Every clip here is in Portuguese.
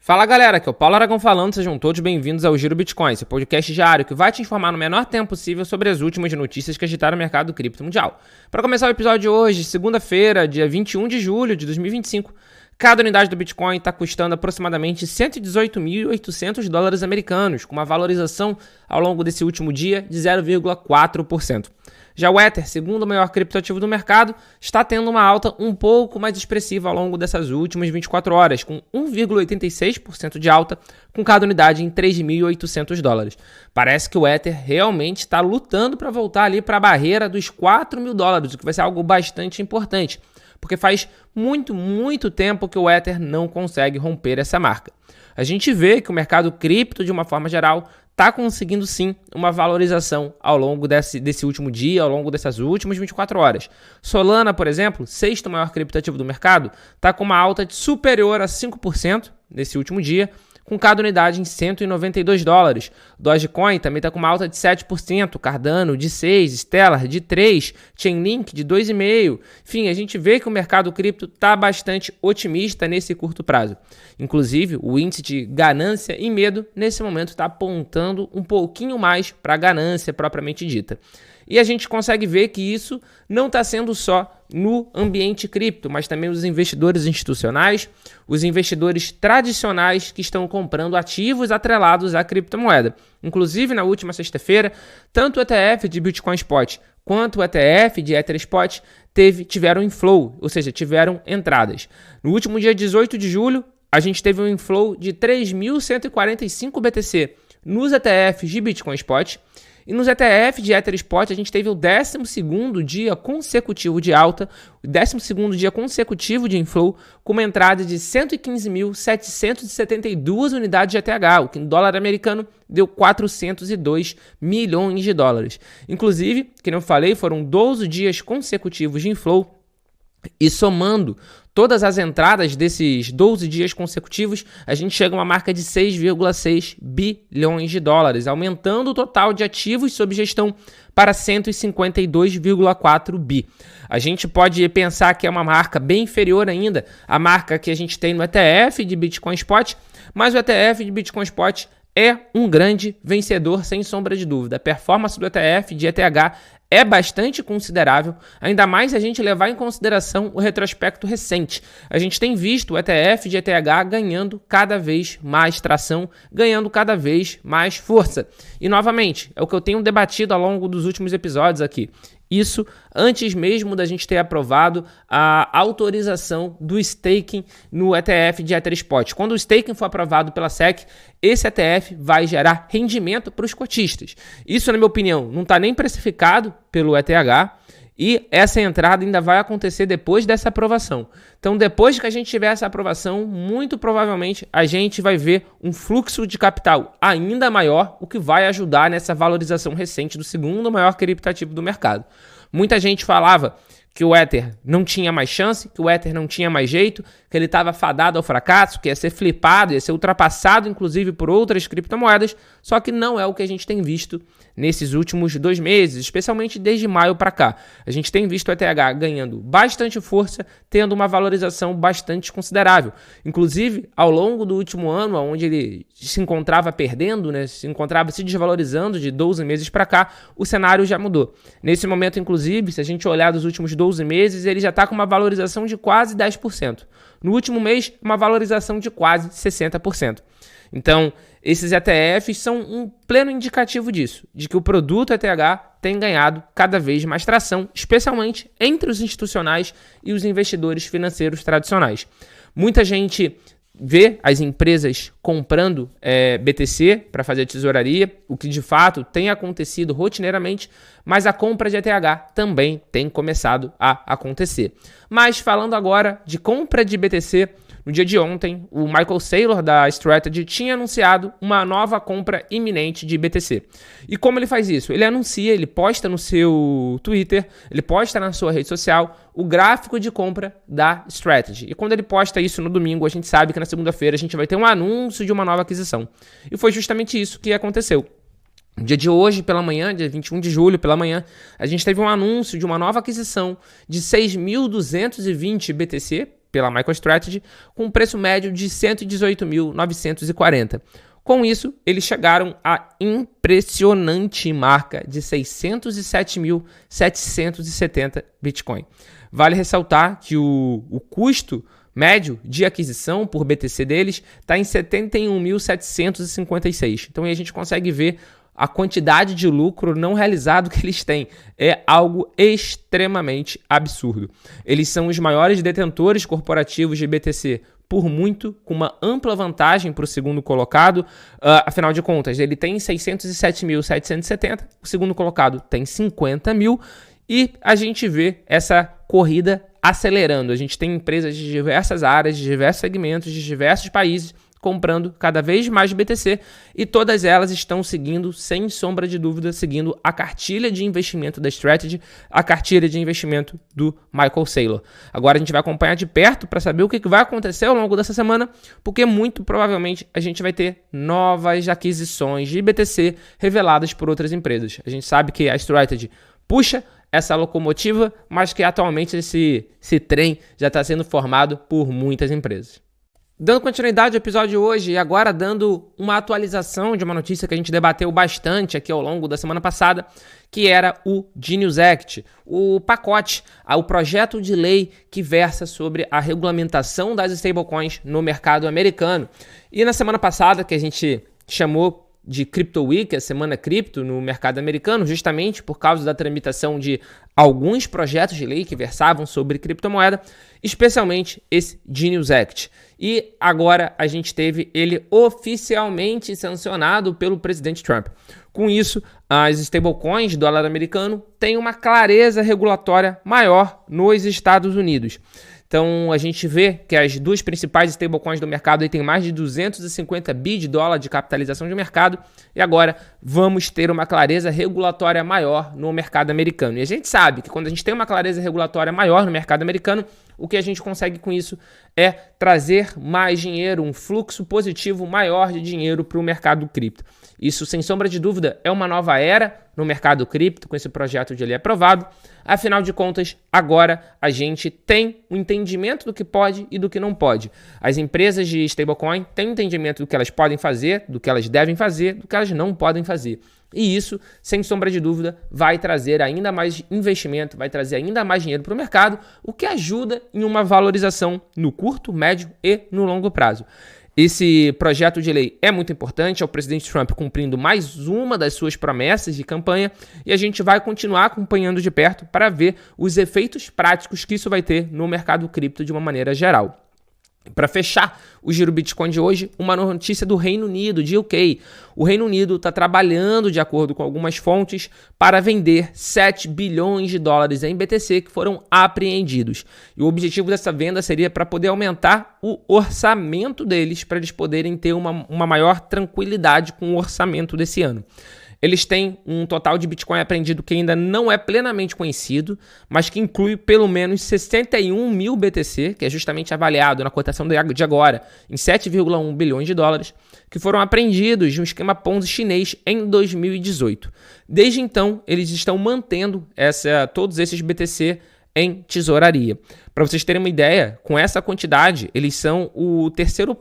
Fala galera, aqui é o Paulo Aragão falando, sejam todos bem-vindos ao Giro Bitcoin, seu podcast diário que vai te informar no menor tempo possível sobre as últimas notícias que agitaram o mercado cripto mundial. Para começar o episódio de hoje, segunda-feira, dia 21 de julho de 2025, cada unidade do Bitcoin está custando aproximadamente 118.800 dólares americanos, com uma valorização ao longo desse último dia de 0,4%. Já o Ether, segundo o maior criptoativo do mercado, está tendo uma alta um pouco mais expressiva ao longo dessas últimas 24 horas, com 1,86% de alta, com cada unidade em 3.800 dólares. Parece que o Ether realmente está lutando para voltar ali para a barreira dos 4.000 dólares, o que vai ser algo bastante importante, porque faz muito tempo que o Ether não consegue romper essa marca. A gente vê que o mercado cripto, de uma forma geral, está conseguindo sim uma valorização ao longo desse último dia, ao longo dessas últimas 24 horas. Solana, por exemplo, sexto maior criptoativo do mercado, está com uma alta superior a 5% nesse último dia, com cada unidade em 192 dólares. Dogecoin também está com uma alta de 7%, Cardano de 6%, Stellar de 3%, Chainlink de 2,5%. Enfim, a gente vê que o mercado cripto está bastante otimista nesse curto prazo. Inclusive, o índice de ganância e medo, nesse momento, está apontando um pouquinho mais para a ganância propriamente dita. E a gente consegue ver que isso não está sendo só no ambiente cripto, mas também os investidores institucionais, os investidores tradicionais que estão comprando ativos atrelados à criptomoeda. Inclusive, na última sexta-feira, tanto o ETF de Bitcoin Spot quanto o ETF de Ether Spot tiveram inflow, ou seja, tiveram entradas. No último dia 18 de julho, a gente teve um inflow de 3.145 BTC nos ETFs de Bitcoin Spot. E nos ETF de Ether Spot, a gente teve o 12º dia consecutivo de alta, o 12º dia consecutivo de inflow, com uma entrada de 115.772 unidades de ETH, o que em dólar americano deu 402 milhões de dólares. Inclusive, como eu falei, foram 12 dias consecutivos de inflow, e somando todas as entradas desses 12 dias consecutivos, a gente chega a uma marca de 6,6 bilhões de dólares, aumentando o total de ativos sob gestão para 152,4 bi. A gente pode pensar que é uma marca bem inferior ainda à marca que a gente tem no ETF de Bitcoin Spot, mas o ETF de Bitcoin Spot é um grande vencedor, sem sombra de dúvida. A performance do ETF de ETH é bastante considerável, ainda mais se a gente levar em consideração o retrospecto recente. A gente tem visto o ETF de ETH ganhando cada vez mais tração, ganhando cada vez mais força. E, novamente, é o que eu tenho debatido ao longo dos últimos episódios aqui. Isso antes mesmo da gente ter aprovado a autorização do staking no ETF de Ether Spot. Quando o staking for aprovado pela SEC, esse ETF vai gerar rendimento para os cotistas. Isso, na minha opinião, não está nem precificado pelo ETH e essa entrada ainda vai acontecer depois dessa aprovação. Então, depois que a gente tiver essa aprovação, muito provavelmente a gente vai ver um fluxo de capital ainda maior, o que vai ajudar nessa valorização recente do segundo maior criptoativo do mercado. Muita gente falava que o Ether não tinha mais chance, que o Ether não tinha mais jeito, que ele estava fadado ao fracasso, que ia ser flipado, ia ser ultrapassado inclusive por outras criptomoedas, só que não é o que a gente tem visto nesses últimos 2 meses, especialmente desde maio para cá. A gente tem visto o ETH ganhando bastante força, tendo uma valorização bastante considerável. Inclusive, ao longo do último ano, onde ele se encontrava perdendo, se encontrava se desvalorizando de 12 meses para cá, o cenário já mudou. Nesse momento, inclusive, se a gente olhar dos últimos 12 meses, ele já está com uma valorização de quase 10%. No último mês, uma valorização de quase 60%. Então, esses ETFs são um pleno indicativo disso, de que o produto ETH tem ganhado cada vez mais tração, especialmente entre os institucionais e os investidores financeiros tradicionais. Muita gente vê as empresas comprando BTC para fazer tesouraria, o que de fato tem acontecido rotineiramente, mas a compra de ETH também tem começado a acontecer. Mas falando agora de compra de BTC, no dia de ontem, o Michael Saylor da Strategy tinha anunciado uma nova compra iminente de BTC. E como ele faz isso? Ele anuncia, ele posta no seu Twitter, ele posta na sua rede social o gráfico de compra da Strategy. E quando ele posta isso no domingo, a gente sabe que na segunda-feira a gente vai ter um anúncio de uma nova aquisição. E foi justamente isso que aconteceu. No dia de hoje, pela manhã, dia 21 de julho, pela manhã, a gente teve um anúncio de uma nova aquisição de 6.220 BTC pela MicroStrategy, com um preço médio de 118.940. Com isso, eles chegaram à impressionante marca de 607.770 Bitcoin. Vale ressaltar que o custo médio de aquisição por BTC deles está em 71.756. Então aí a gente consegue ver a quantidade de lucro não realizado que eles têm. É algo extremamente absurdo. Eles são os maiores detentores corporativos de BTC por muito, com uma ampla vantagem para o segundo colocado. Afinal de contas, ele tem 607.770, o segundo colocado tem 50 mil, e a gente vê essa corrida acelerando. A gente tem empresas de diversas áreas, de diversos segmentos, de diversos países, comprando cada vez mais BTC, e todas elas estão seguindo, sem sombra de dúvida, seguindo a cartilha de investimento da Strategy, a cartilha de investimento do Michael Saylor. Agora a gente vai acompanhar de perto para saber o que vai acontecer ao longo dessa semana, porque muito provavelmente a gente vai ter novas aquisições de BTC reveladas por outras empresas. A gente sabe que a Strategy puxa essa locomotiva, mas que atualmente esse trem já está sendo formado por muitas empresas. Dando continuidade ao episódio de hoje e agora dando uma atualização de uma notícia que a gente debateu bastante aqui ao longo da semana passada, que era o Genius Act, o pacote, o projeto de lei que versa sobre a regulamentação das stablecoins no mercado americano. E na semana passada, que a gente chamou de Crypto Week, a semana cripto no mercado americano, justamente por causa da tramitação de alguns projetos de lei que versavam sobre criptomoeda, especialmente esse Genius Act. E agora a gente teve ele oficialmente sancionado pelo presidente Trump. Com isso, as stablecoins do dólar americano têm uma clareza regulatória maior nos Estados Unidos. Então, a gente vê que as duas principais stablecoins do mercado aí têm mais de 250 bi de dólar de capitalização de mercado, e agora vamos ter uma clareza regulatória maior no mercado americano. E a gente sabe que quando a gente tem uma clareza regulatória maior no mercado americano, o que a gente consegue com isso é trazer mais dinheiro, um fluxo positivo maior de dinheiro para o mercado cripto. Isso, sem sombra de dúvida, é uma nova era no mercado cripto com esse projeto de lei aprovado. Afinal de contas, agora a gente tem um entendimento do que pode e do que não pode. As empresas de stablecoin têm entendimento do que elas podem fazer, do que elas devem fazer, do que elas não podem fazer. E isso, sem sombra de dúvida, vai trazer ainda mais investimento, vai trazer ainda mais dinheiro para o mercado, o que ajuda em uma valorização no curto, médio e no longo prazo. Esse projeto de lei é muito importante, é o presidente Trump cumprindo mais uma das suas promessas de campanha, e a gente vai continuar acompanhando de perto para ver os efeitos práticos que isso vai ter no mercado cripto de uma maneira geral. Para fechar o Giro Bitcoin de hoje, uma notícia do Reino Unido, de UK. O Reino Unido está trabalhando, de acordo com algumas fontes, para vender 7 bilhões de dólares em BTC que foram apreendidos. E o objetivo dessa venda seria para poder aumentar o orçamento deles, para eles poderem ter uma maior tranquilidade com o orçamento desse ano. Eles têm um total de Bitcoin apreendido que ainda não é plenamente conhecido, mas que inclui pelo menos 61 mil BTC, que é justamente avaliado na cotação de agora em 7,1 bilhões de dólares, que foram apreendidos de um esquema Ponzi chinês em 2018. Desde então, eles estão mantendo todos esses BTC em tesouraria. Para vocês terem uma ideia, com essa quantidade, eles são o terceiro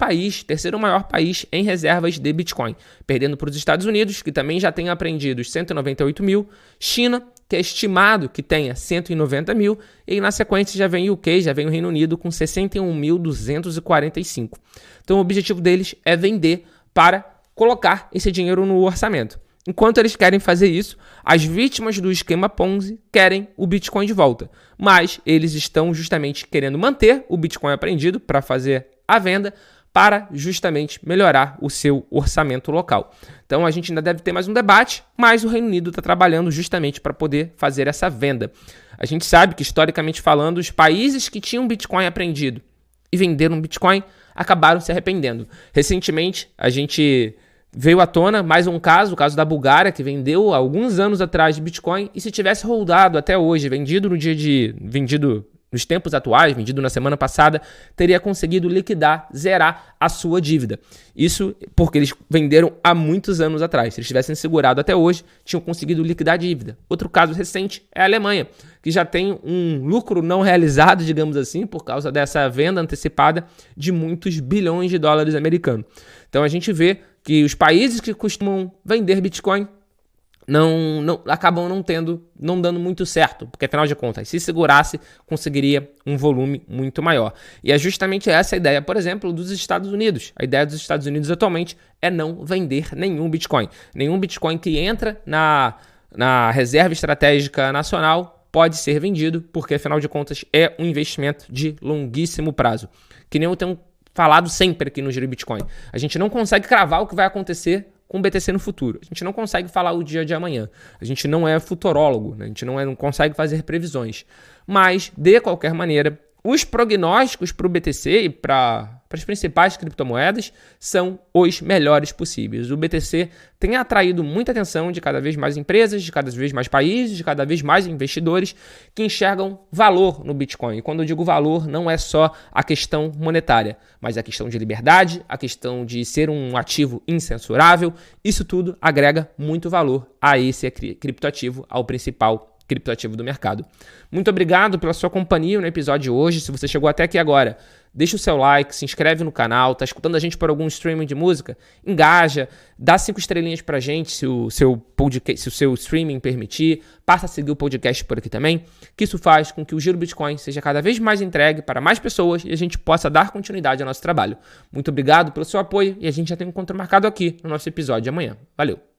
maior país em reservas de Bitcoin, perdendo para os Estados Unidos, que também já tem apreendidos 198 mil, China, que é estimado que tenha 190 mil, e na sequência já vem o UK, já vem o Reino Unido com 61.245. Então o objetivo deles é vender para colocar esse dinheiro no orçamento. Enquanto eles querem fazer isso, as vítimas do esquema Ponzi querem o Bitcoin de volta. Mas eles estão justamente querendo manter o Bitcoin apreendido para fazer a venda, para justamente melhorar o seu orçamento local. Então a gente ainda deve ter mais um debate, mas o Reino Unido está trabalhando justamente para poder fazer essa venda. A gente sabe que, historicamente falando, os países que tinham Bitcoin apreendido e venderam Bitcoin acabaram se arrependendo. Recentemente, a gente veio à tona mais um caso, o caso da Bulgária, que vendeu há alguns anos atrás de Bitcoin, e se tivesse holdado até hoje, vendido nos tempos atuais, vendido na semana passada, teria conseguido liquidar, zerar a sua dívida. Isso porque eles venderam há muitos anos atrás. Se eles tivessem segurado até hoje, tinham conseguido liquidar a dívida. Outro caso recente é a Alemanha, que já tem um lucro não realizado, digamos assim, por causa dessa venda antecipada de muitos bilhões de dólares americanos. Então a gente vê que os países que costumam vender Bitcoin acabam não dando muito certo, porque afinal de contas, se segurasse, conseguiria um volume muito maior. E é justamente essa a ideia, por exemplo, dos Estados Unidos. A ideia dos Estados Unidos atualmente é não vender nenhum Bitcoin. Nenhum Bitcoin que entra na reserva estratégica nacional pode ser vendido, porque afinal de contas é um investimento de longuíssimo prazo. Que nem eu tenho falado sempre aqui no Giro Bitcoin. A gente não consegue cravar o que vai acontecer com o BTC no futuro. A gente não consegue falar o dia de amanhã. A gente não é futurólogo, né? A gente não consegue fazer previsões. Mas, de qualquer maneira, os prognósticos para o BTC e para as principais criptomoedas são os melhores possíveis. O BTC tem atraído muita atenção de cada vez mais empresas, de cada vez mais países, de cada vez mais investidores que enxergam valor no Bitcoin. E quando eu digo valor, não é só a questão monetária, mas a questão de liberdade, a questão de ser um ativo incensurável. Isso tudo agrega muito valor a esse criptoativo, ao principal criptoativo do mercado. Muito obrigado pela sua companhia no episódio de hoje. Se você chegou até aqui agora, deixa o seu like, se inscreve no canal, tá escutando a gente por algum streaming de música? Engaja, dá 5 estrelinhas pra gente se o seu podcast, se o seu streaming permitir, passa a seguir o podcast por aqui também, que isso faz com que o Giro Bitcoin seja cada vez mais entregue para mais pessoas e a gente possa dar continuidade ao nosso trabalho. Muito obrigado pelo seu apoio e a gente já tem um encontro marcado aqui no nosso episódio de amanhã. Valeu!